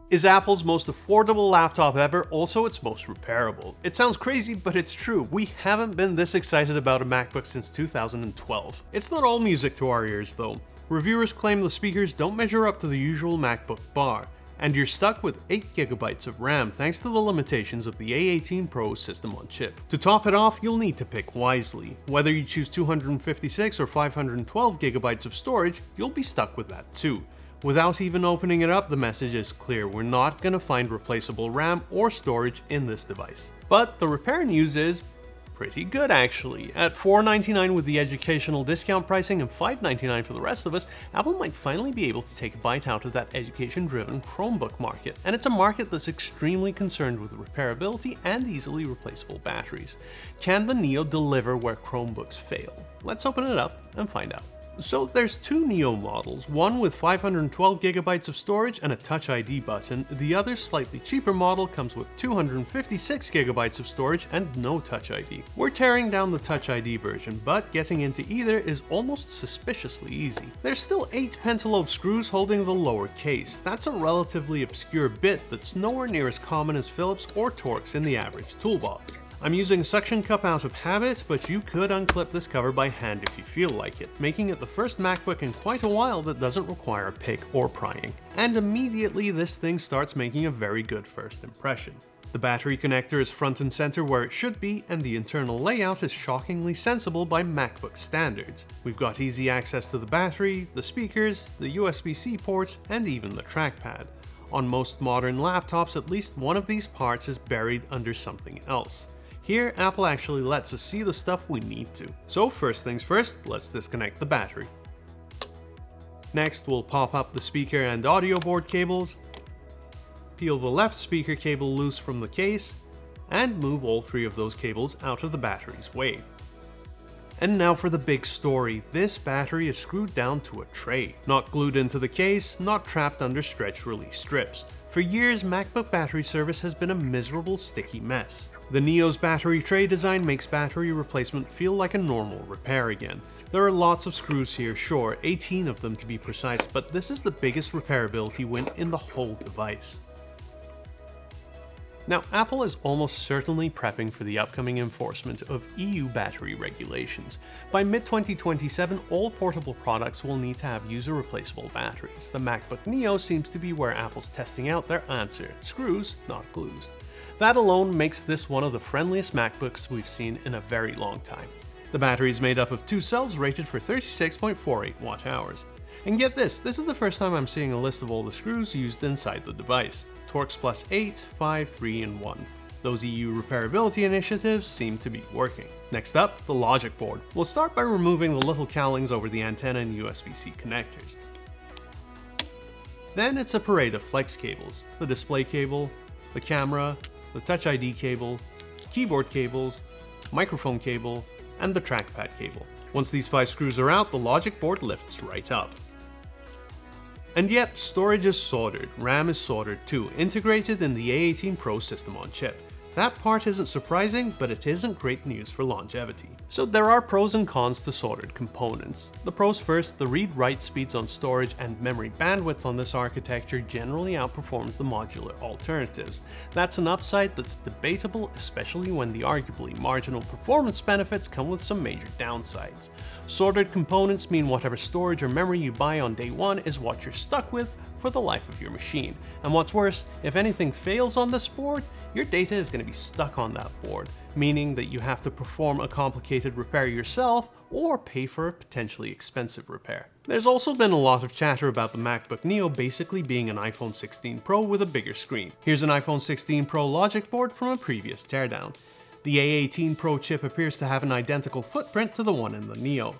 Is Apple's most affordable laptop ever also its most repairable? It sounds crazy, but it's true. We haven't been this excited about a MacBook since 2012. It's not all music to our ears though. Reviewers claim the speakers don't measure up to the usual MacBook bar, and you're stuck with 8GB of RAM thanks to the limitations of the A18 Pro System on chip. To top it off, you'll need to pick wisely. Whether you choose 256 or 512GB of storage, you'll be stuck with that too. Without even opening it up, the message is clear: we're not going to find replaceable RAM or storage in this device. But the repair news is pretty good actually. At $499 with the educational discount pricing and $599 for the rest of us, Apple might finally be able to take a bite out of that education-driven Chromebook market. And it's a market that's extremely concerned with repairability and easily replaceable batteries. Can the Neo deliver where Chromebooks fail? Let's open it up and find out. So there's two Neo models, one with 512GB of storage and a Touch ID button. The other, slightly cheaper model comes with 256GB of storage and no Touch ID. We're tearing down the Touch ID version, but getting into either is almost suspiciously easy. There's still 8 pentalobe screws holding the lower case. That's a relatively obscure bit that's nowhere near as common as Phillips or Torx in the average toolbox. I'm using a suction cup out of habit, but you could unclip this cover by hand if you feel like it, making it the first MacBook in quite a while that doesn't require a pick or prying. And immediately this thing starts making a very good first impression. The battery connector is front and center where it should be, and the internal layout is shockingly sensible by MacBook standards. We've got easy access to the battery, the speakers, the USB-C ports, and even the trackpad. On most modern laptops, at least one of these parts is buried under something else. Here, Apple actually lets us see the stuff we need to. So first things first, let's disconnect the battery. Next, we'll pop up the speaker and audio board cables, peel the left speaker cable loose from the case, and move all 3 of those cables out of the battery's way. And now for the big story. This battery is screwed down to a tray, not glued into the case, not trapped under stretch release strips. For years, MacBook battery service has been a miserable, sticky mess. The Neo's battery tray design makes battery replacement feel like a normal repair again. There are lots of screws here, sure, 18 of them to be precise, but this is the biggest repairability win in the whole device. Now, Apple is almost certainly prepping for the upcoming enforcement of EU battery regulations. By mid-2027, all portable products will need to have user-replaceable batteries. The MacBook Neo seems to be where Apple's testing out their answer: screws, not glues. That alone makes this one of the friendliest MacBooks we've seen in a very long time. The battery is made up of 2 cells rated for 36.48 watt-hours. And get this is the first time I'm seeing a list of all the screws used inside the device. Torx plus 8, 5, 3, and 1. Those EU repairability initiatives seem to be working. Next up, the logic board. We'll start by removing the little cowlings over the antenna and USB-C connectors. Then it's a parade of flex cables: the display cable, the camera, the Touch ID cable, keyboard cables, microphone cable, and the trackpad cable. Once these 5 screws are out, the logic board lifts right up. And yep, storage is soldered, RAM is soldered too, integrated in the A18 Pro System on chip. That part isn't surprising, but it isn't great news for longevity. So there are pros and cons to soldered components. The pros first: the read-write speeds on storage and memory bandwidth on this architecture generally outperforms the modular alternatives. That's an upside that's debatable, especially when the arguably marginal performance benefits come with some major downsides. Soldered components mean whatever storage or memory you buy on day one is what you're stuck with for the life of your machine. And what's worse, if anything fails on this board, your data is going to be stuck on that board, meaning that you have to perform a complicated repair yourself or pay for a potentially expensive repair. There's also been a lot of chatter about the MacBook Neo basically being an iPhone 16 Pro with a bigger screen. Here's an iPhone 16 Pro logic board from a previous teardown. The A18 Pro chip appears to have an identical footprint to the one in the Neo.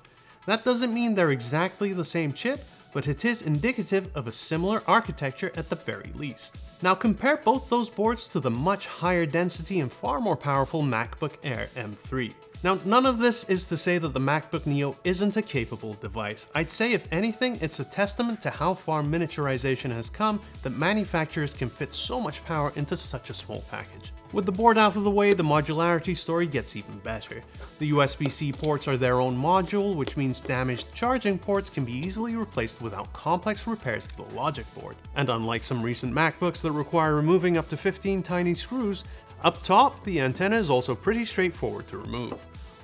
That doesn't mean they're exactly the same chip, but it is indicative of a similar architecture at the very least. Now compare both those boards to the much higher density and far more powerful MacBook Air M3. Now, none of this is to say that the MacBook Neo isn't a capable device. I'd say if anything, it's a testament to how far miniaturization has come that manufacturers can fit so much power into such a small package. With the board out of the way, the modularity story gets even better. The USB-C ports are their own module, which means damaged charging ports can be easily replaced without complex repairs to the logic board. And unlike some recent MacBooks that require removing up to 15 tiny screws, up top, the antenna is also pretty straightforward to remove.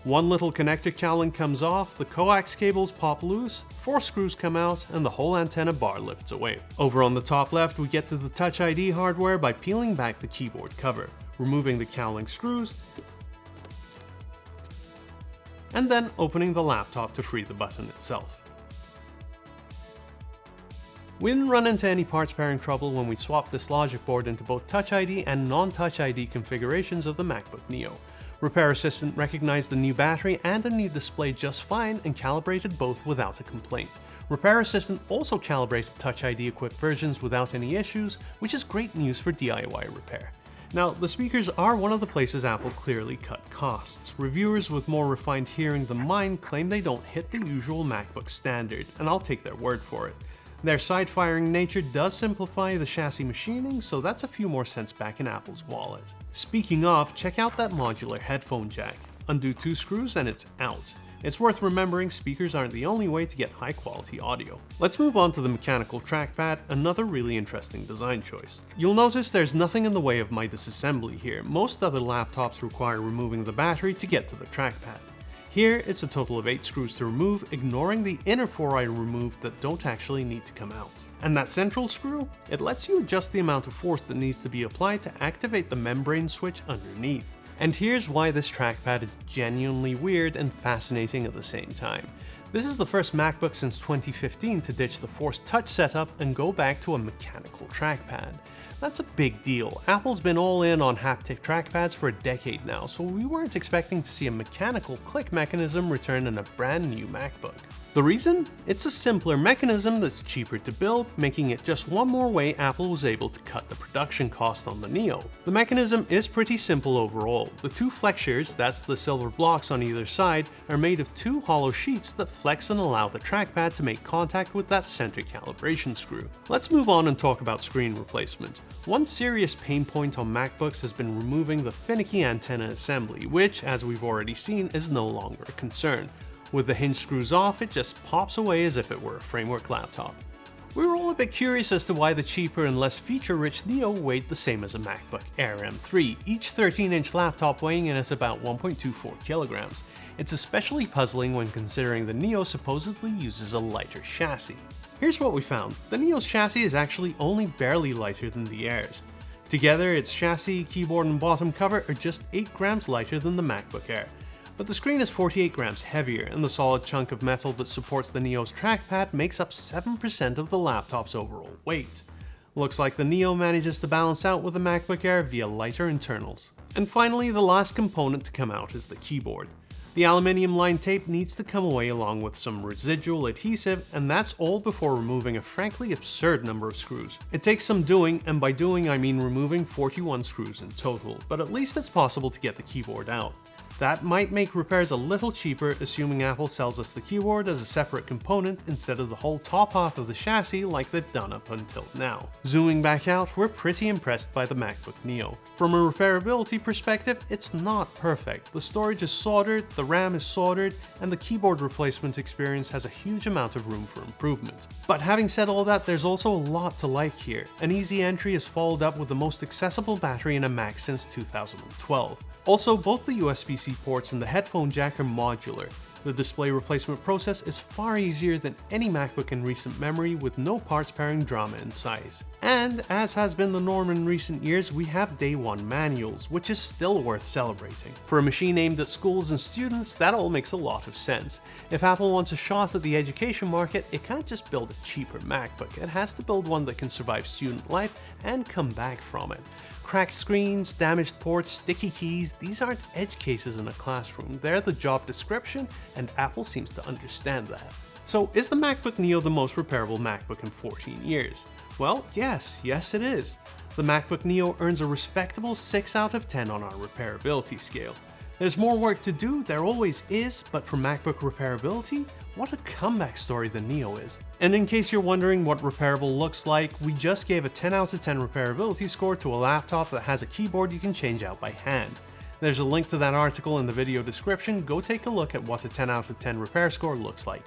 One little connector cowling comes off, the coax cables pop loose, 4 screws come out, and the whole antenna bar lifts away. Over on the top left, we get to the Touch ID hardware by peeling back the keyboard cover, removing the cowling screws, and then opening the laptop to free the button itself. We didn't run into any parts pairing trouble when we swapped this logic board into both Touch ID and non-Touch ID configurations of the MacBook Neo. Repair Assistant recognized the new battery and a new display just fine and calibrated both without a complaint. Repair Assistant also calibrated Touch ID equipped versions without any issues, which is great news for DIY repair. Now, the speakers are one of the places Apple clearly cut costs. Reviewers with more refined hearing than mine claim they don't hit the usual MacBook standard, and I'll take their word for it. Their side-firing nature does simplify the chassis machining, so that's a few more cents back in Apple's wallet. Speaking of, check out that modular headphone jack. Undo 2 screws and it's out. It's worth remembering speakers aren't the only way to get high-quality audio. Let's move on to the mechanical trackpad, another really interesting design choice. You'll notice there's nothing in the way of my disassembly here. Most other laptops require removing the battery to get to the trackpad. Here, it's a total of 8 screws to remove, ignoring the inner 4 I removed that don't actually need to come out. And that central screw? It lets you adjust the amount of force that needs to be applied to activate the membrane switch underneath. And here's why this trackpad is genuinely weird and fascinating at the same time. This is the first MacBook since 2015 to ditch the Force Touch setup and go back to a mechanical trackpad. That's a big deal. Apple's been all in on haptic trackpads for a decade now, so we weren't expecting to see a mechanical click mechanism return in a brand new MacBook. The reason? It's a simpler mechanism that's cheaper to build, making it just one more way Apple was able to cut the production cost on the Neo. The mechanism is pretty simple overall. The 2 flexures, that's the silver blocks on either side, are made of 2 hollow sheets that flex and allow the trackpad to make contact with that center calibration screw. Let's move on and talk about screen replacement. One serious pain point on MacBooks has been removing the finicky antenna assembly, which, as we've already seen, is no longer a concern. With the hinge screws off, it just pops away as if it were a framework laptop. We were all a bit curious as to why the cheaper and less feature-rich Neo weighed the same as a MacBook Air M3, each 13-inch laptop weighing in at about 1.24 kilograms. It's especially puzzling when considering the Neo supposedly uses a lighter chassis. Here's what we found. The Neo's chassis is actually only barely lighter than the Air's. Together, its chassis, keyboard, and bottom cover are just 8 grams lighter than the MacBook Air. But the screen is 48 grams heavier, and the solid chunk of metal that supports the Neo's trackpad makes up 7% of the laptop's overall weight. Looks like the Neo manages to balance out with the MacBook Air via lighter internals. And finally, the last component to come out is the keyboard. The aluminium lined tape needs to come away along with some residual adhesive, and that's all before removing a frankly absurd number of screws. It takes some doing, and by doing I mean removing 41 screws in total, but at least it's possible to get the keyboard out. That might make repairs a little cheaper, assuming Apple sells us the keyboard as a separate component instead of the whole top half of the chassis like they've done up until now. Zooming back out, we're pretty impressed by the MacBook Neo. From a repairability perspective, it's not perfect. The storage is soldered, the RAM is soldered, and the keyboard replacement experience has a huge amount of room for improvement. But having said all that, there's also a lot to like here. An easy entry is followed up with the most accessible battery in a Mac since 2012. Also, both the USB-C ports and the headphone jack are modular. The display replacement process is far easier than any MacBook in recent memory, with no parts pairing drama in sight. And, as has been the norm in recent years, we have day one manuals, which is still worth celebrating. For a machine aimed at schools and students, that all makes a lot of sense. If Apple wants a shot at the education market, it can't just build a cheaper MacBook, it has to build one that can survive student life and come back from it. Cracked screens, damaged ports, sticky keys, these aren't edge cases in a classroom, they're the job description, and Apple seems to understand that. So is the MacBook Neo the most repairable MacBook in 14 years? Well, yes it is. The MacBook Neo earns a respectable 6 out of 10 on our repairability scale. There's more work to do, there always is, but for MacBook repairability, what a comeback story the Neo is. And in case you're wondering what Repairable looks like, we just gave a 10 out of 10 repairability score to a laptop that has a keyboard you can change out by hand. There's a link to that article in the video description, go take a look at what a 10 out of 10 repair score looks like.